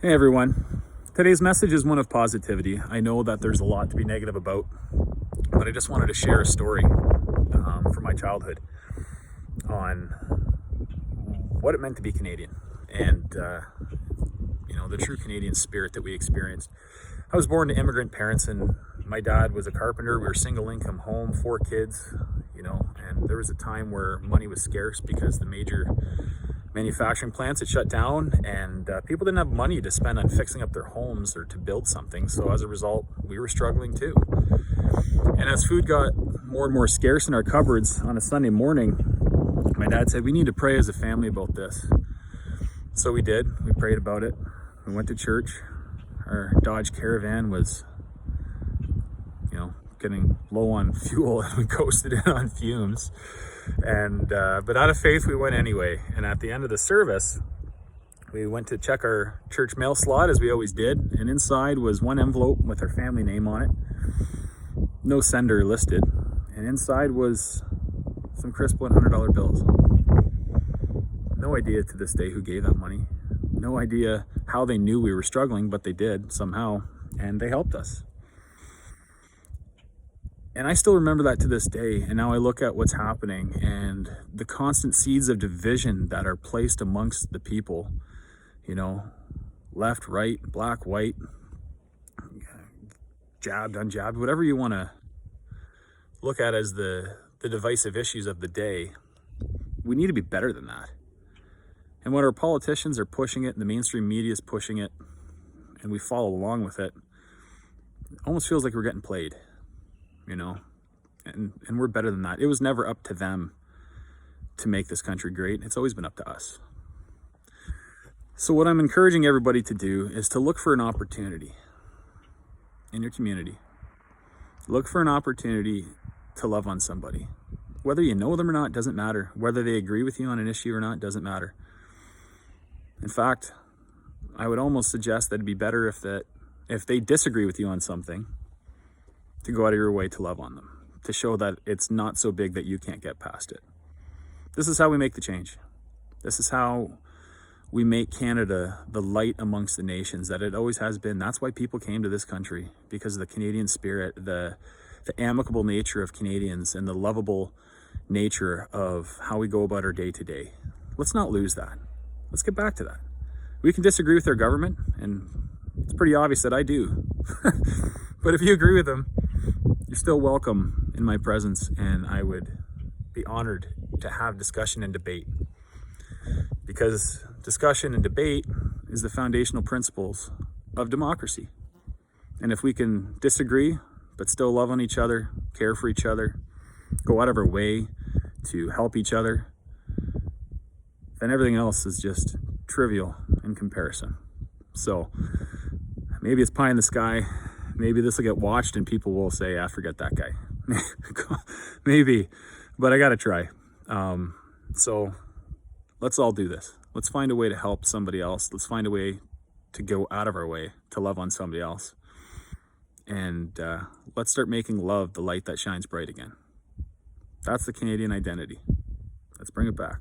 Hey everyone. Today's message is one of positivity. I know that there's a lot to be negative about, but I just wanted to share a story from my childhood on what it meant to be Canadian and, the true Canadian spirit that we experienced. I was born to immigrant parents, and my dad was a carpenter. We were single income home, 4 kids, and there was a time where money was scarce because the major manufacturing plants had shut down, and people didn't have money to spend on fixing up their homes or to build something. So as a result, we were struggling too. And as food got more and more scarce in our cupboards on a Sunday morning, my dad said, we need to pray as a family about this. So we did. We prayed about it. We went to church. Our Dodge Caravan was, getting low on fuel, and we coasted in on fumes. And but out of faith, we went anyway. And at the end of the service, we went to check our church mail slot, as we always did. And inside was one envelope with our family name on it, no sender listed. And inside was some crisp $100 bills. No idea to this day who gave that money. No idea how they knew we were struggling, but they did somehow, and they helped us. And I still remember that to this day. And now I look at what's happening and the constant seeds of division that are placed amongst the people, left, right, black, white, jabbed, unjabbed, whatever you want to look at as the divisive issues of the day. We need to be better than that. And when our politicians are pushing it and the mainstream media is pushing it and we follow along with it, it almost feels like we're getting played. And we're better than that. It was never up to them to make this country great. It's always been up to us. So what I'm encouraging everybody to do is to look for an opportunity in your community. Look for an opportunity to love on somebody. Whether you know them or not, doesn't matter. Whether they agree with you on an issue or not, doesn't matter. In fact, I would almost suggest that it'd be better if they disagree with you on something, to go out of your way to love on them, to show that it's not so big that you can't get past it. This is how we make the change. This is how we make Canada the light amongst the nations that it always has been. That's why people came to this country, because of the Canadian spirit, the amicable nature of Canadians, and the lovable nature of how we go about our day to day. Let's not lose that. Let's get back to that. We can disagree with our government, and it's pretty obvious that I do. But if you agree with them, you're still welcome in my presence, and I would be honored to have discussion and debate, because discussion and debate is the foundational principles of democracy. And if we can disagree but still love on each other, care for each other, go out of our way to help each other, then everything else is just trivial in comparison. So maybe it's pie in the sky. Maybe this will get watched and people will say, forget that guy. Maybe, but I got to try. So let's all do this. Let's find a way to help somebody else. Let's find a way to go out of our way to love on somebody else. And let's start making love the light that shines bright again. That's the Canadian identity. Let's bring it back.